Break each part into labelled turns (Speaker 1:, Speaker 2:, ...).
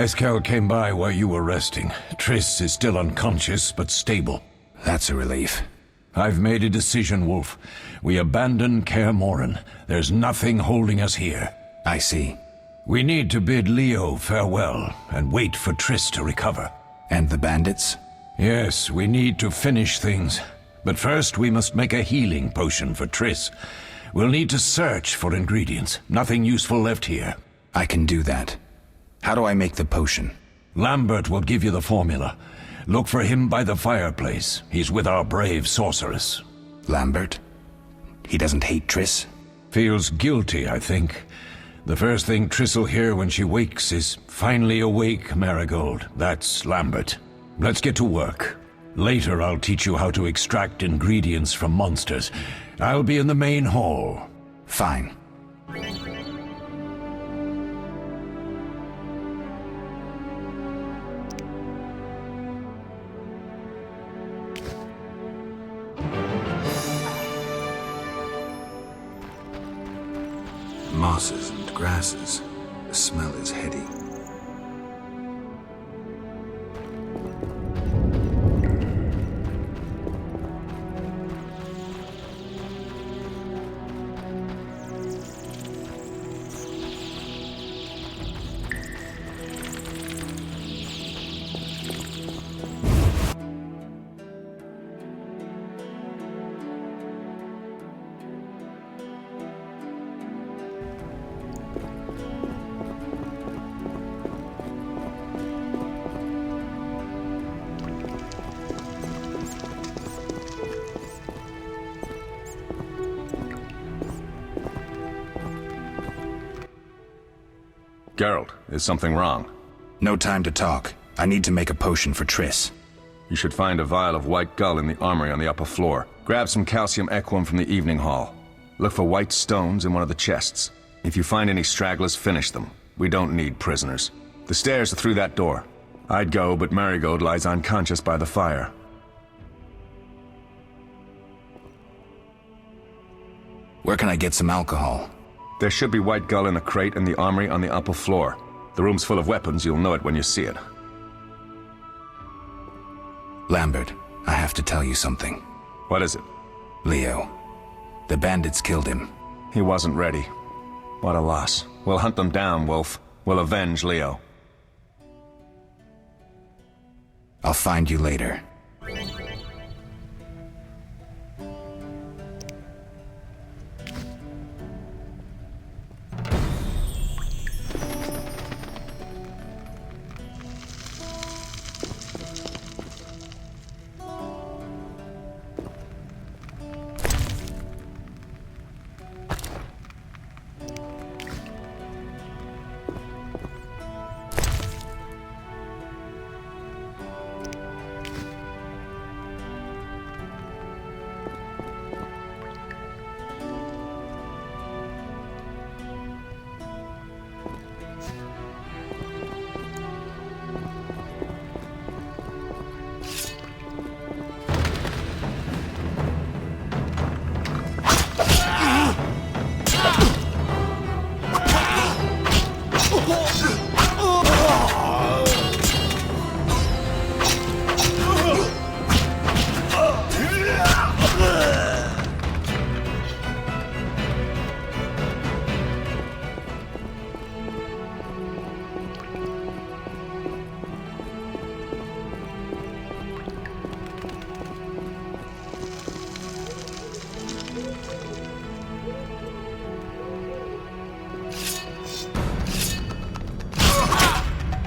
Speaker 1: Eskel came by while you were resting. Triss is still unconscious, but stable.
Speaker 2: That's a relief.
Speaker 1: I've made a decision, Wolf. We abandon Kaer Morhen. There's nothing holding us here.
Speaker 2: I see.
Speaker 1: We need to bid Leo farewell and wait for Triss to recover.
Speaker 2: And the bandits?
Speaker 1: Yes, we need to finish things. But first we must make a healing potion for Triss. We'll need to search for ingredients. Nothing useful left here.
Speaker 2: I can do that. How do I make the potion?
Speaker 1: Lambert will give you the formula. Look for him by the fireplace. He's with our brave sorceress.
Speaker 2: Lambert? He doesn't hate Triss?
Speaker 1: Feels guilty, I think. The first thing Triss will hear when she wakes is, "Finally awake, Marigold." That's Lambert. Let's get to work. Later I'll teach you how to extract ingredients from monsters. I'll be in the main hall.
Speaker 2: Fine. Mosses and grasses. The smell is heady.
Speaker 3: Geralt, is something wrong?
Speaker 2: No time to talk. I need to make a potion for Triss.
Speaker 3: You should find a vial of white gull in the armory on the upper floor. Grab some calcium equum from the evening hall. Look for white stones in one of the chests. If you find any stragglers, finish them. We don't need prisoners. The stairs are through that door. I'd go, but Marigold lies unconscious by the fire.
Speaker 2: Where can I get some alcohol?
Speaker 3: There should be white gull in the crate in the armory on the upper floor. The room's full of weapons, you'll know it when you see it.
Speaker 2: Lambert, I have to tell you something.
Speaker 3: What is it?
Speaker 2: Leo. The bandits killed him.
Speaker 3: He wasn't ready. What a loss. We'll hunt them down, Wolf. We'll avenge Leo.
Speaker 2: I'll find you later.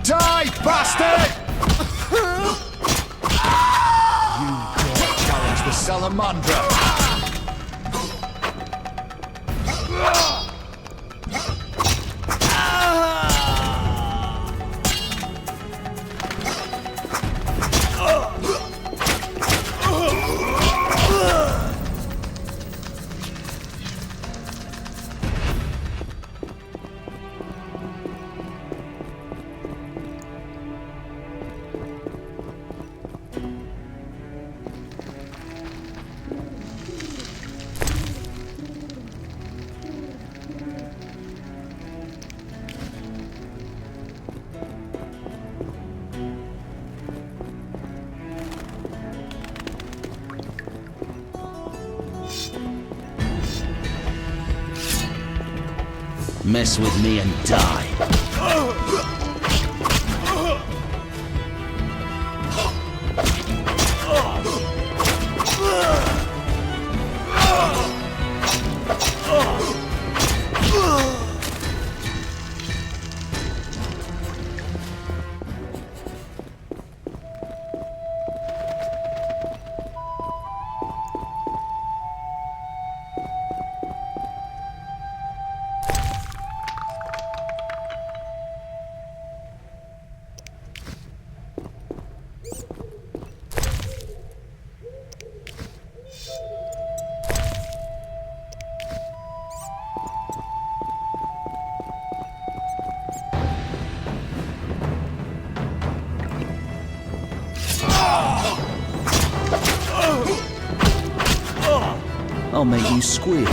Speaker 4: Die, bastard! You dare challenge the Salamandra!
Speaker 5: Mess with me and die. I'll make you squeal.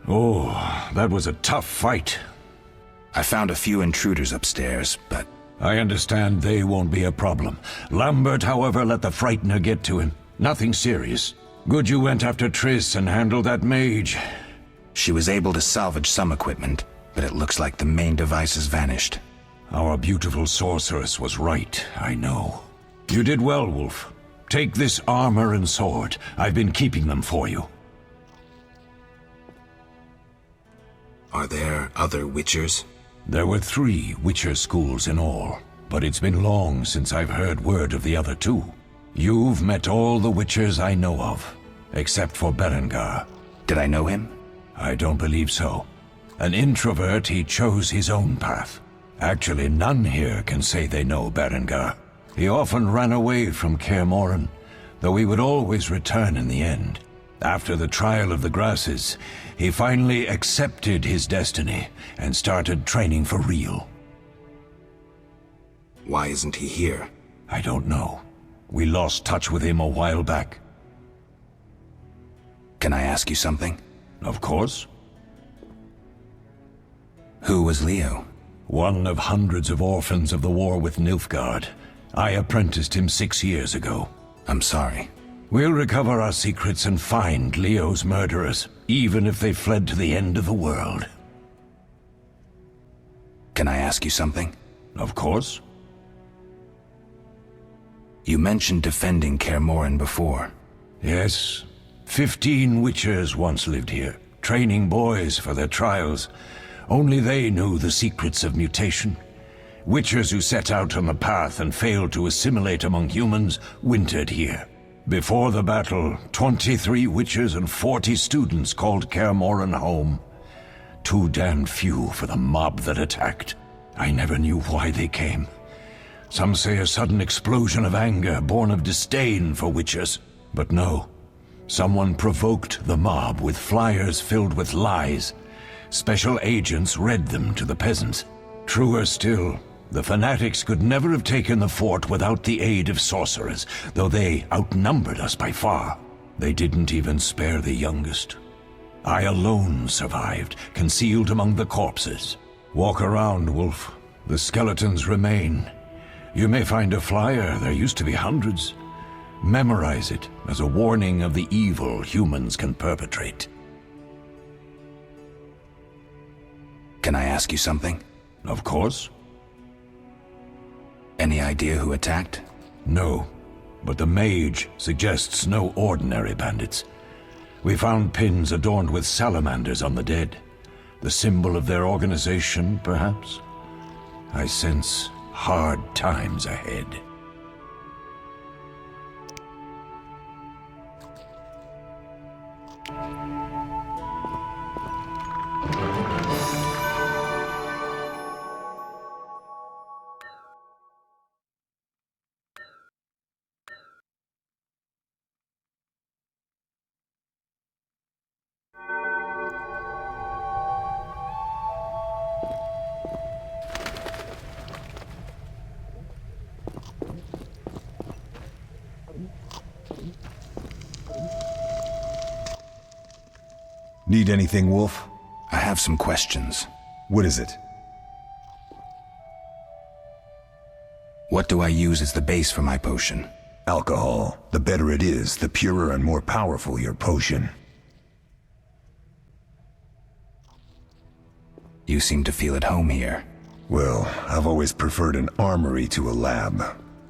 Speaker 1: Oh, that was a tough fight.
Speaker 2: I found a few intruders upstairs, but
Speaker 1: I understand they won't be a problem. Lambert, however, let the Frightener get to him. Nothing serious. Good you went after Triss and handled that mage.
Speaker 2: she was able to salvage some equipment, but it looks like the main device has vanished.
Speaker 1: Our beautiful sorceress was right, I know. You did well, Wolf. Take this armor and sword. I've been keeping them for you.
Speaker 2: Are there other Witchers?
Speaker 1: There were 3 Witcher schools in all, but it's been long since I've heard word of the other 2. You've met all the Witchers I know of, except for Berengar.
Speaker 2: Did I know him?
Speaker 1: I don't believe so. An introvert, he chose his own path. Actually, none here can say they know Berengar. He often ran away from Kaer Morhen, though he would always return in the end. After the trial of the grasses, he finally accepted his destiny and started training for real.
Speaker 2: Why isn't he here?
Speaker 1: I don't know. We lost touch with him a while back.
Speaker 2: Can I ask you something?
Speaker 1: Of course.
Speaker 2: Who was Leo?
Speaker 1: One of hundreds of orphans of the war with Nilfgaard. I apprenticed him 6 years ago.
Speaker 2: I'm sorry.
Speaker 1: We'll recover our secrets and find Leo's murderers, even if they fled to the end of the world.
Speaker 2: Can I ask you something?
Speaker 1: Of course.
Speaker 2: You mentioned defending Kaer Morhen before.
Speaker 1: Yes. 15 witchers once lived here, training boys for their trials. Only they knew the secrets of mutation. Witchers who set out on the path and failed to assimilate among humans wintered here. Before the battle, 23 witchers and 40 students called Kaer Morhen home. Too damn few for the mob that attacked. I never knew why they came. Some say a sudden explosion of anger born of disdain for witchers. But no. Someone provoked the mob with flyers filled with lies. Special agents read them to the peasants. Truer still, the fanatics could never have taken the fort without the aid of sorcerers, though they outnumbered us by far. They didn't even spare the youngest. I alone survived, concealed among the corpses. Walk around, Wolf. The skeletons remain. You may find a flyer, there used to be hundreds. Memorize it as a warning of the evil humans can perpetrate.
Speaker 2: Can I ask you something?
Speaker 1: Of course.
Speaker 2: Any idea who attacked?
Speaker 1: No, but the mage suggests no ordinary bandits. We found pins adorned with salamanders on the dead. The symbol of their organization, perhaps? I sense hard times ahead.
Speaker 6: Need anything, Wolf?
Speaker 2: I have some questions.
Speaker 6: What is it?
Speaker 2: What do I use as the base for my potion?
Speaker 6: Alcohol. The better it is, the purer and more powerful your potion.
Speaker 2: You seem to feel at home here.
Speaker 6: Well, I've always preferred an armory to a lab.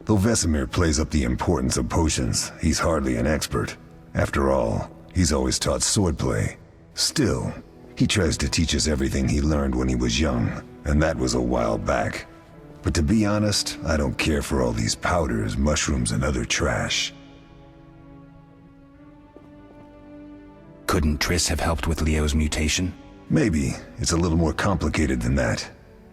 Speaker 6: Though Vesemir plays up the importance of potions, he's hardly an expert. After all, he's always taught swordplay. Still, he tries to teach us everything he learned when he was young, and that was a while back. But to be honest, I don't care for all these powders, mushrooms, and other trash.
Speaker 2: Couldn't Triss have helped with Leo's mutation?
Speaker 6: Maybe. It's a little more complicated than that.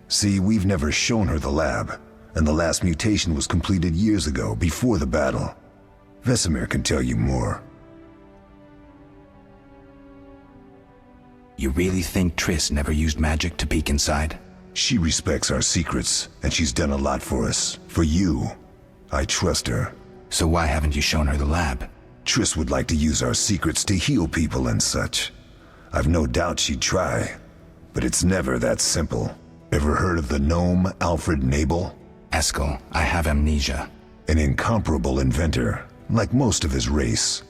Speaker 6: See, we've never shown her the lab, and the last mutation was completed years ago, before the battle. Vesemir can tell you more.
Speaker 2: You really think Triss never used magic to peek inside?
Speaker 6: She respects our secrets, and she's done a lot for us. For you. I trust her.
Speaker 2: So why haven't you shown her the lab?
Speaker 6: Triss would like to use our secrets to heal people and such. I've no doubt she'd try, but it's never that simple. Ever heard of the gnome Alfred Nabel?
Speaker 2: Eskel, I have amnesia.
Speaker 6: An incomparable inventor, like most of his race.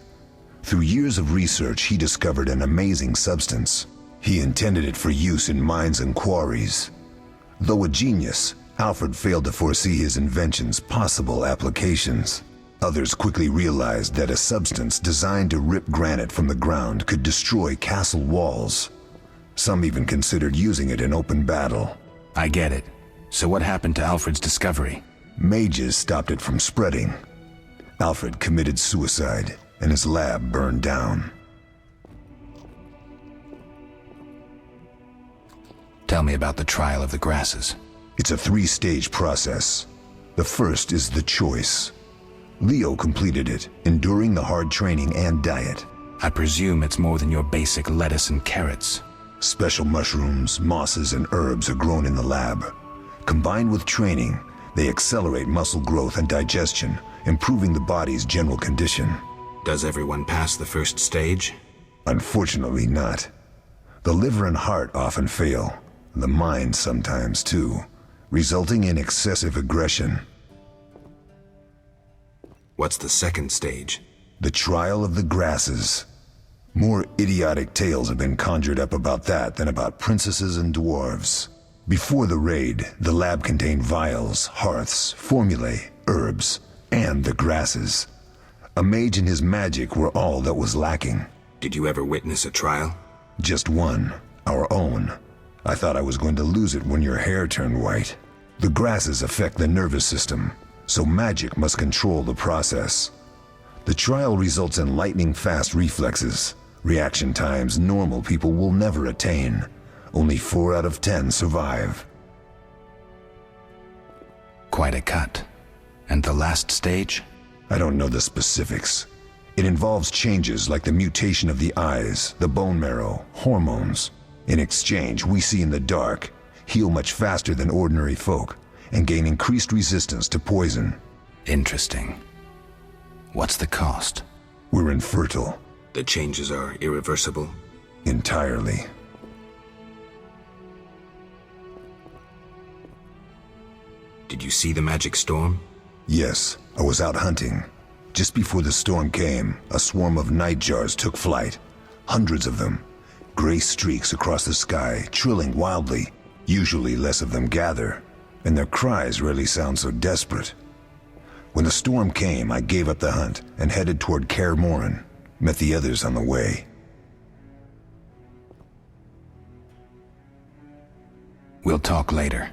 Speaker 6: Through years of research, he discovered an amazing substance. He intended it for use in mines and quarries. Though a genius, Alfred failed to foresee his invention's possible applications. Others quickly realized that a substance designed to rip granite from the ground could destroy castle walls. Some even considered using it in open battle.
Speaker 2: I get it. So what happened to Alfred's discovery?
Speaker 6: Mages stopped it from spreading. Alfred committed suicide, and his lab burned down.
Speaker 2: Tell me about the trial of the grasses.
Speaker 6: It's a 3-stage process. The first is the choice. Leo completed it, enduring the hard training and diet.
Speaker 2: I presume it's more than your basic lettuce and carrots.
Speaker 6: Special mushrooms, mosses, and herbs are grown in the lab. Combined with training, they accelerate muscle growth and digestion, improving the body's general condition.
Speaker 2: Does everyone pass the first stage?
Speaker 6: Unfortunately not. The liver and heart often fail, the mind sometimes too, resulting in excessive aggression.
Speaker 2: What's the second stage?
Speaker 6: The trial of the grasses. More idiotic tales have been conjured up about that than about princesses and dwarves. Before the raid, the lab contained vials, hearths, formulae, herbs, and the grasses. A mage and his magic were all that was lacking.
Speaker 2: Did you ever witness a trial?
Speaker 6: Just one, our own. I thought I was going to lose it when your hair turned white. The grasses affect the nervous system, so magic must control the process. The trial results in lightning-fast reflexes, reaction times normal people will never attain. Only 4 out of 10 survive.
Speaker 2: Quite a cut. And the last stage?
Speaker 6: I don't know the specifics. It involves changes like the mutation of the eyes, the bone marrow, hormones. In exchange, we see in the dark, heal much faster than ordinary folk, and gain increased resistance to poison.
Speaker 2: Interesting. What's the cost?
Speaker 6: We're infertile.
Speaker 2: The changes are irreversible?
Speaker 6: Entirely.
Speaker 2: Did you see the magic storm?
Speaker 6: Yes, I was out hunting. Just before the storm came, a swarm of nightjars took flight. Hundreds of them. Gray streaks across the sky, trilling wildly. Usually less of them gather, and their cries rarely sound so desperate. When the storm came, I gave up the hunt and headed toward Kaer Morhen. Met the others on the way.
Speaker 2: We'll talk later.